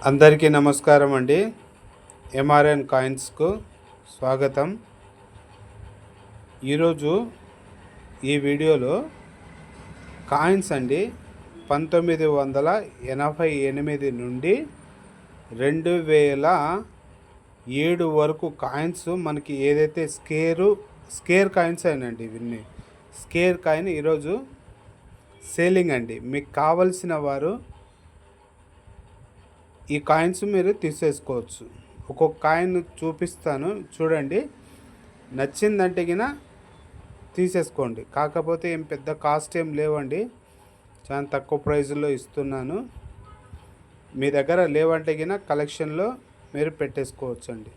అందరికీ నమస్కారం అండి. ఎంఆర్ఎన్ కాయిన్స్కు స్వాగతం. ఈరోజు ఈ వీడియోలో కాయిన్స్ అండి 1988 నుండి 2007 వరకు కాయిన్స్ మనకి ఏదైతే స్కేర్ కాయిన్స్ అయినండి, ఇవన్నీ స్కేర్ కాయిన్ ఈరోజు సేలింగ్ అండి. మీకు కావలసిన వారు ఈ కాయిన్స్ మీరు తీసేసుకోవచ్చు. ఒక్కొక్క కాయిన్ చూపిస్తాను చూడండి, నచ్చిందంటే గిన తీసేసుకోండి. కాకపోతే ఏం పెద్ద కాస్ట్ ఏం లేవండి, చాలా తక్కువ ప్రైజ్లో ఇస్తున్నాను. మీ దగ్గర లేవంటే గిన కలెక్షన్లో మీరు పెట్టేసుకోవచ్చు అండి.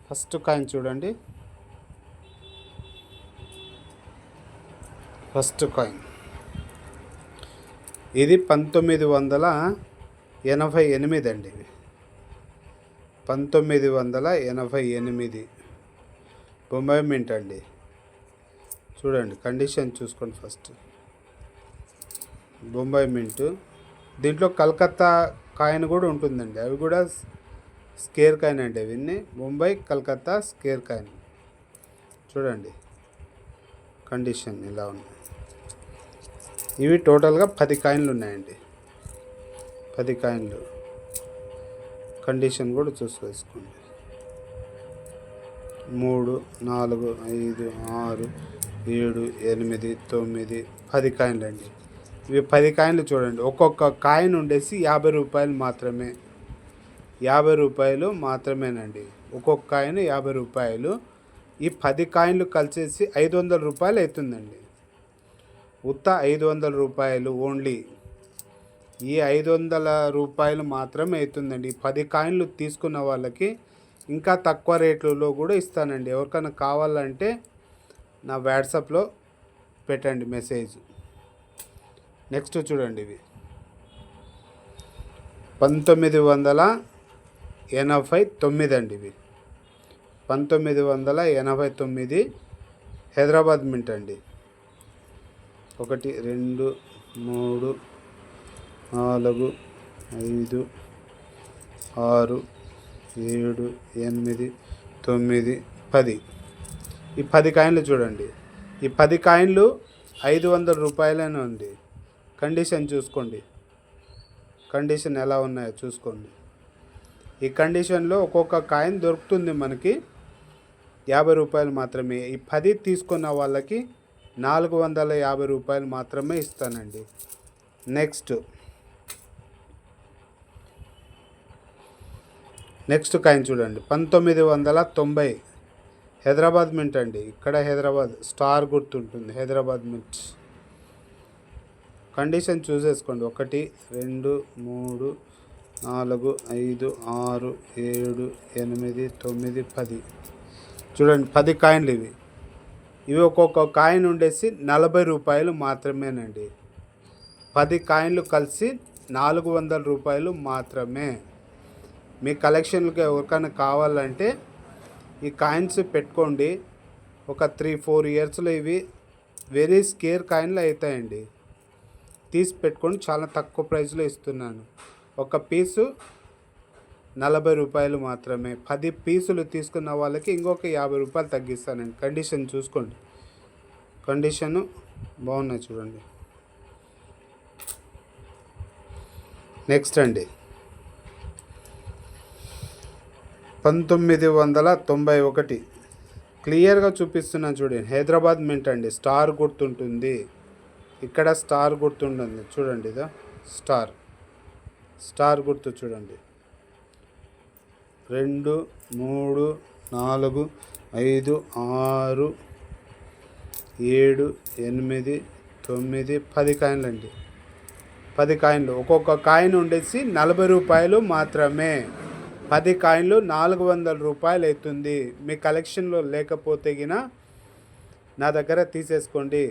ఫస్ట్ కాయిన్ చూడండి. ఫస్ట్ కాయిన్ ఇది 1988 అండి. 1988 బొంబాయి మింట్ అండి. చూడండి, కండిషన్ చూసుకోండి. ఫస్ట్ బొంబాయి మింట్, దీంట్లో కలకత్తా కాయిన్ కూడా ఉంటుందండి. అవి కూడా స్కేర్ కాయిన్ అండి. అవన్నీ ముంబై కలకత్తా స్కేర్ కాయిన్. చూడండి కండిషన్ ఇలా ఉంది. ఇవి టోటల్గా 10 కాయిన్లు ఉన్నాయండి. 10 కాయిన్లు కండిషన్ కూడా చూసుకోండి. 3, 4, 5, 6, 7, 8, 9, 10 కాయిన్లు అండి. ఇవి 10 కాయిన్లు చూడండి. ఒక్కొక్క కాయిన్ ఉండేసి 50 రూపాయలు మాత్రమే. 50 రూపాయలు మాత్రమేనండి. ఒక్కొక్క కాయిన్ 50 రూపాయలు. ఈ 10 కాయిన్లు కలిసేసి 500 రూపాయలు అవుతుందండి. ఉత్త 500 రూపాయలు ఓన్లీ. ఈ 500 రూపాయలు మాత్రమే అవుతుందండి. ఈ 10 కాయిన్లు తీసుకున్న వాళ్ళకి ఇంకా తక్కువ రేట్లలో కూడా ఇస్తానండి. ఎవరికైనా కావాలంటే నా వాట్సాప్లో పెట్టండి మెసేజ్. నెక్స్ట్ చూడండి, ఇవి 1989 అండి. ఇవి 1989 హైదరాబాద్ మింట్ అండి. 1, 2, 3, 4, 5, 6, 7, 8, 9, 10. ఈ 10 కాయిన్లు చూడండి. ఈ 10 కాయిన్లు 500 రూపాయలనే ఉంది. కండిషన్ చూసుకోండి, కండిషన్ ఎలా ఉన్నాయో చూసుకోండి. ఈ కండిషన్లో ఒక్కొక్క కాయిన్ దొరుకుతుంది మనకి 50 రూపాయలు మాత్రమే. ఈ 10 తీసుకున్న వాళ్ళకి 450 రూపాయలు మాత్రమే ఇస్తానండి. నెక్స్ట్ కాయిన్ చూడండి. 1990 హైదరాబాద్ మింట్ అండి. ఇక్కడ హైదరాబాద్ స్టార్ గుర్తుంటుంది, హైదరాబాద్ మింట్. కండిషన్ చూసేసుకోండి. 1, 2, 3, 4, 5, 6, 7, 8, 9, 10. చూడండి 10 కాయిన్లు ఇవి ఒక్కొక్క కాయిన్ ఉండేసి 40 రూపాయలు మాత్రమేనండి. 10 కాయిన్లు కలిసి 400 రూపాయలు మాత్రమే. మీ కలెక్షన్కి ఎవరికైనా కావాలంటే ఈ కాయిన్స్ పెట్టుకోండి. ఒక 3-4 ఇయర్స్లో ఇవి వెరీ స్కేర్ కాయిన్లు అవుతాయండి. తీసి పెట్టుకొని చాలా తక్కువ ప్రైస్లో ఇస్తున్నాను. ఒక పీసు 40 రూపాయలు మాత్రమే. 10 పీసులు తీసుకున్న వాళ్ళకి ఇంకొక 50 రూపాయలు తగ్గిస్తానండి. కండిషన్ చూసుకోండి, కండిషను బాగున్నాయి చూడండి. నెక్స్ట్ అండి 1991 క్లియర్గా చూపిస్తున్నాను చూడండి. హైదరాబాద్ మింట్ అండి. స్టార్ గుర్తుంటుంది, ఇక్కడ స్టార్ గుర్తుంటుంది చూడండి. ఇదో స్టార్ గుర్తు చూడండి. 2, 3, 4, 5, 6, 7, 8, 9, 10 కాయిన్లు అండి. 10 కాయిన్లు. ఒక్కొక్క కాయిన్ ఉండేసి 40 రూపాయలు మాత్రమే. 10 కాయిన్లు 400 రూపాయలు అవుతుంది. మీ కలెక్షన్లో లేకపోతే గిన నా దగ్గర తీసేసుకోండి.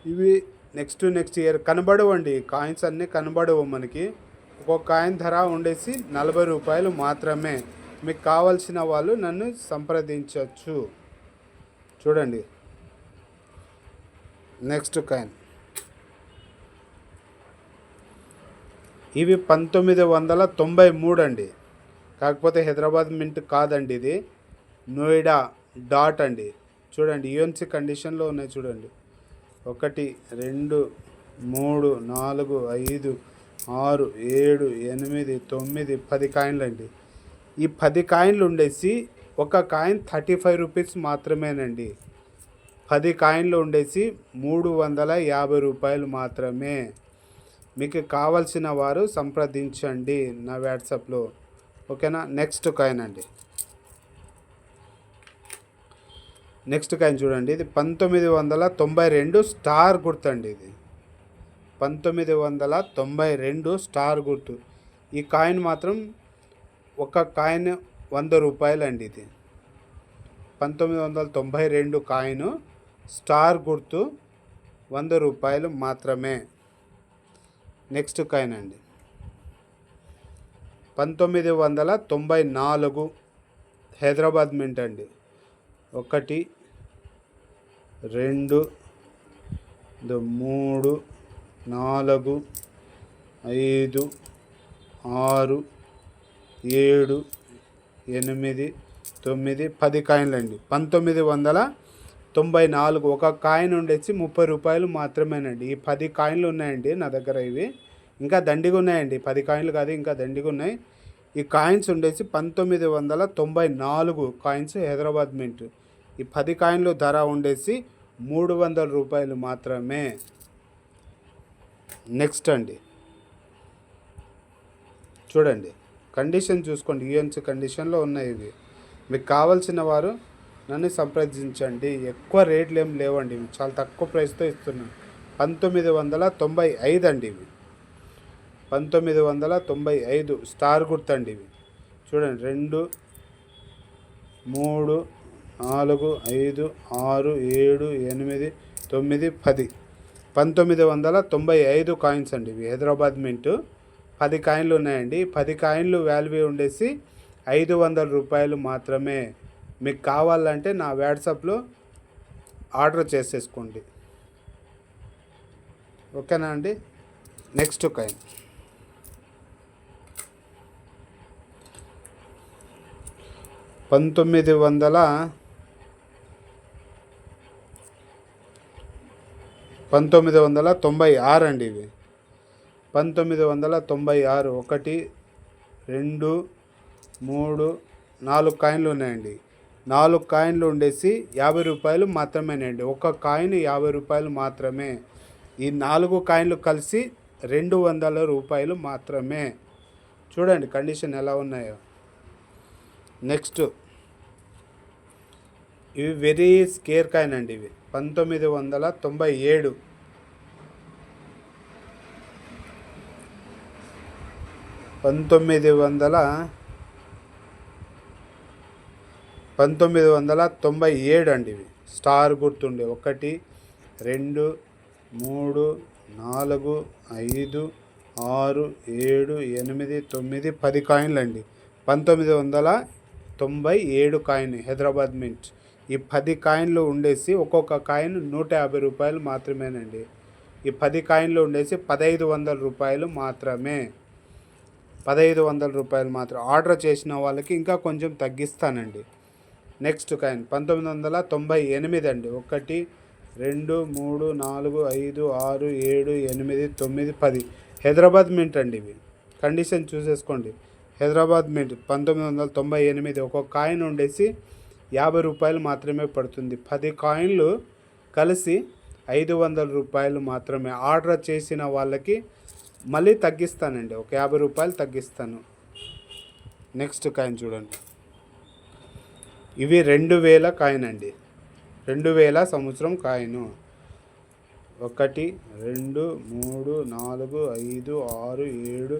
ఇవి నెక్స్ట్ ఇయర్ కనబడవండి. కాయిన్స్ అన్నీ కనబడవు మనకి. ఒక్కొక్క కాయిన్ ధర ఉండేసి 40 రూపాయలు మాత్రమే. మీకు కావాల్సిన వాళ్ళు నన్ను సంప్రదించవచ్చు. చూడండి నెక్స్ట్ కాయిన్. ఇవి 1993 అండి. కాకపోతే హైదరాబాద్ మింట్ కాదండి, ఇది నోయిడా డాట్ అండి. చూడండి యూఎన్సీ కండిషన్లో ఉన్నాయి చూడండి. 1 2 3 4 5 6 7 8 9 10 కాయిన్లు అండి. ఈ 10 కాయిన్లు ఉండేసి ఒక కాయిన్ 35 రూపీస్ మాత్రమేనండి. 10 కాయిన్లు ఉండేసి 350 రూపాయలు మాత్రమే. మీకు కావలసిన వారు సంప్రదించండి నా వాట్సాప్లో, ఓకేనా. నెక్స్ట్ కాయిన్ అండి. నెక్స్ట్ కాయిన్ చూడండి, ఇది 1992 స్టార్ గుర్తు అండి. ఇది 1992 స్టార్ గుర్తు. ఈ కాయిన్ మాత్రం ఒక కాయిన్ 100 రూపాయలు అండి. ఇది 1992 కాయిన్ స్టార్ గుర్తు 100 రూపాయలు మాత్రమే. నెక్స్ట్ కాయిన్ అండి, 1994 హైదరాబాద్ మింట్ అండి. 1 2 3 4 5 6 7 8 9 10 కాయిన్లు అండి. 1994 ఒక కాయిన్ ఉండేసి 30 రూపాయలు మాత్రమేనండి. ఈ 10 కాయిన్లు ఉన్నాయండి నా దగ్గర. ఇవి ఇంకా దండిగా ఉన్నాయండి, 10 కాయిన్లు కాదు, ఇంకా దండిగా ఉన్నాయి. ఈ కాయిన్స్ ఉండేసి 1994 కాయిన్స్ హైదరాబాద్ మింట్. ఈ 10 కాయిన్లు ధర ఉండేసి 300 రూపాయలు మాత్రమే. నెక్స్ట్ అండి, చూడండి కండిషన్ చూసుకోండి, యూఎన్సీ కండిషన్లో ఉన్నాయి ఇవి. మీకు కావాల్సిన వారు నన్ను సంప్రదించండి. ఎక్కువ రేట్లు ఏం లేవండి, ఇవి చాలా తక్కువ ప్రైస్తో ఇస్తున్నాను. 1995 అండి ఇవి. 1995 స్టార్ గుర్తండి ఇవి. చూడండి 2 3 4 5 6 7 8 9 10 1995 కాయిన్స్ అండి ఇవి. హైదరాబాద్ మింట్ 10 కాయిన్లు ఉన్నాయండి. 10 కాయిన్లు వాల్యూ ఉండేసి 500 రూపాయలు మాత్రమే. మీకు కావాలంటే నా వాట్సాప్లో ఆర్డర్ చేసేసుకోండి, ఓకేనా అండి. నెక్స్ట్ కాయిన్ 1996 అండి ఇవి. 1996 1 2 3 4 కాయిన్లు ఉన్నాయండి. 4 కాయిన్లు ఉండేసి 50 రూపాయలు మాత్రమేనండి. ఒక కాయిన్ 50 రూపాయలు మాత్రమే. ఈ 4 కాయిన్లు కలిసి 200 రూపాయలు మాత్రమే. చూడండి కండిషన్ ఎలా ఉన్నాయో. నెక్స్ట్ ఇవి వెరీ స్కేర్ కాయిన్ అండి ఇవి. 1997 1997 అండి ఇవి. స్టార్ గుర్తుండే 1 2 3 4 5 6 7 8 9 10 కాయిన్లు అండి. 1997 కాయిన్ హైదరాబాద్ మింట్. ఈ 10 కాయిన్లు ఉండేసి ఒక్కొక్క కాయిన్ 150 రూపాయలు మాత్రమేనండి. ఈ 10 కాయిన్లు ఉండేసి 1500 రూపాయలు మాత్రమే. 1500 రూపాయలు మాత్రం. ఆర్డర్ చేసిన వాళ్ళకి ఇంకా కొంచెం తగ్గిస్తానండి. నెక్స్ట్ కాయిన్ 1998 అండి. 1 2 3 4 5 6 7 8 9 10 హైదరాబాద్ మింట్ అండి ఇవి. కండిషన్ చూసేసుకోండి. హైదరాబాద్ మింట్ 1998 ఒక్కొక్క కాయిన్ ఉండేసి 50 రూపాయలు మాత్రమే పడుతుంది. 10 కాయిన్లు కలిసి 500 రూపాయలు మాత్రమే. ఆర్డర్ చేసిన వాళ్ళకి మళ్ళీ తగ్గిస్తానండి, ఒక 50 రూపాయలు తగ్గిస్తాను. నెక్స్ట్ కాయిన్ చూడండి, ఇవి 2000 కాయిన్ అండి. 2000 సంవత్సరం కాయిన్. 1 2 3 4 5 6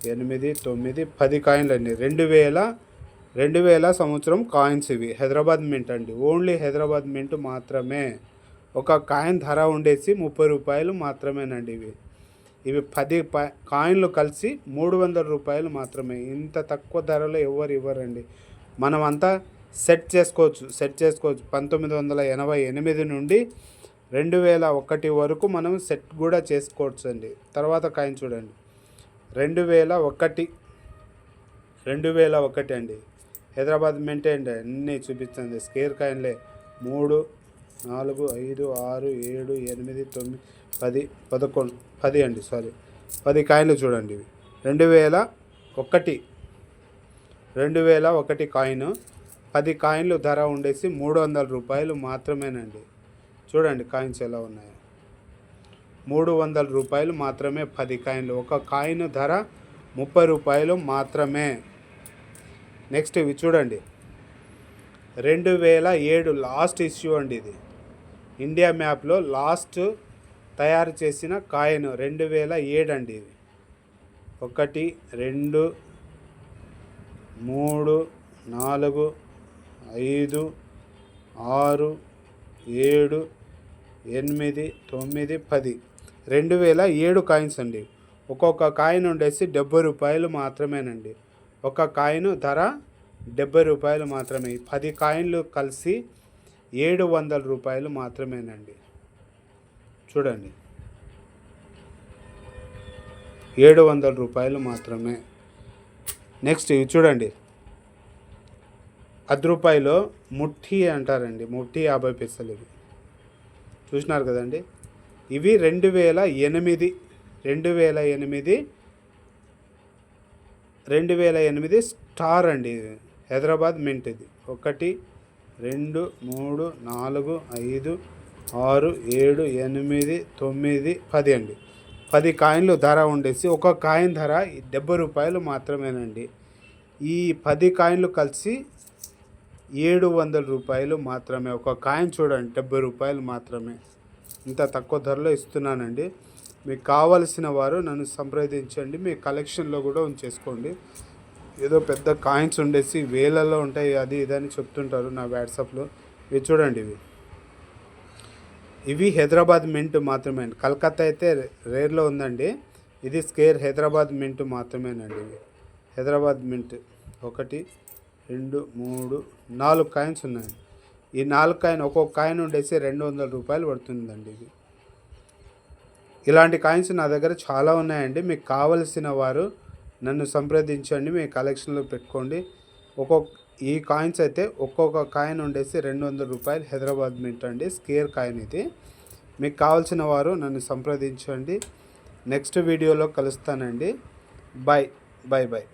7 8 9 10 కాయిన్లు అండి. 2000 సంవత్సరం కాయిన్స్ ఇవి. హైదరాబాద్ మింట్ అండి. ఓన్లీ హైదరాబాద్ మింట్ మాత్రమే. ఒక కాయిన్ ధర ఉండేసి 30 రూపాయలు మాత్రమేనండి ఇవి 10 కాయిన్లు కలిసి 300 రూపాయలు మాత్రమే. ఇంత తక్కువ ధరలో ఎవరు ఇవ్వరండి. మనమంతా సెట్ చేసుకోవచ్చు. 1988 నుండి 2001 వరకు మనం సెట్ కూడా చేసుకోవచ్చు అండి. తర్వాత కాయిన్ చూడండి, 2001 2001 అండి. హైదరాబాద్ మింట్ అండి. అన్నీ చూపిస్తుంది స్కేర్ కాయిన్లే. 3 4 5 6 7 8 9 10 11 10 అండి, సారీ 10 కాయిన్లు చూడండి. ఇవి 2001 కాయిన్. 10 కాయిన్లు ధర ఉండేసి 300 రూపాయలు మాత్రమేనండి. చూడండి కాయిన్స్ ఎలా ఉన్నాయో. 300 రూపాయలు మాత్రమే 10 కాయిన్లు. ఒక కాయిన్ ధర 30 రూపాయలు మాత్రమే. నెక్స్ట్ ఇవి చూడండి. 2007 లాస్ట్ ఇష్యూ అండి. ఇది ఇండియా మ్యాప్లో లాస్ట్ తయారు చేసిన కాయిన్ 2007 అండి. ఇది 1 2 3 4 5 6 7 8 9 10 2007 కాయిన్స్ అండి. ఒక్కొక్క కాయిన్ ఉండేసి 70 రూపాయలు మాత్రమేనండి. ఒక కాయిన్ ధర 70 రూపాయలు మాత్రమే. 10 కాయిన్లు కలిసి 700 రూపాయలు మాత్రమేనండి. చూడండి, 700 రూపాయలు మాత్రమే. నెక్స్ట్ ఇవి చూడండి. 10 రూపాయలు ముఠీ అంటారండి. ముఠీ 50 పైసలు. ఇవి చూసినారు కదండి. ఇవి 2008 స్టార్ అండి. హైదరాబాద్ మింట్. ఇది 1 2 3 4 5 6 7 8 9 10 అండి. 10 కాయిన్లు ధర ఉండేసి ఒక కాయిన్ ధర 70 రూపాయలు మాత్రమేనండి. ఈ 10 కాయిన్లు కలిసి 700 రూపాయలు మాత్రమే. ఒక కాయిన్ చూడండి, 70 రూపాయలు మాత్రమే. ఇంత తక్కువ ధరలో ఇస్తున్నానండి. మీకు కావలసిన వారు నన్ను సంప్రదించండి. మీ కలెక్షన్లో కూడా ఉంచేసుకోండి. ఏదో పెద్ద కాయిన్స్ ఉండేసి వేలలో ఉంటాయి అది ఇదని చెప్తుంటారు నా వాట్సాప్లో. ఇవి చూడండి. ఇవి హైదరాబాద్ మింట్ మాత్రమే. కలకత్తా అయితే రేర్లో ఉందండి. ఇది స్కేర్ హైదరాబాద్ మింట్ మాత్రమేనండి. ఇవి హైదరాబాద్ మింట్. 1 2 3 4 కాయిన్స్ ఉన్నాయి. ఈ 4 కాయిన్ ఒక్కొక్క కాయిన్ ఉండేసి 200 రూపాయలు పడుతుందండి. ఇది ఇలాంటి కాయిన్స్ నా దగ్గర చాలా ఉన్నాయండి. మీకు కావలసిన వారు నన్ను సంప్రదించండి. మీ కలెక్షన్లో పెట్టుకోండి. ఈ కాయిన్స్ అయితే ఒక్కొక్క కాయిన్ ఉండేసి 200 రూపాయలు హైదరాబాద్ మింట్ అండి. స్కేర్ కాయిన్ ఇది. మీకు కావాల్సిన వారు నన్ను సంప్రదించండి. నెక్స్ట్ వీడియోలో కలుస్తానండి. Bye bye bye.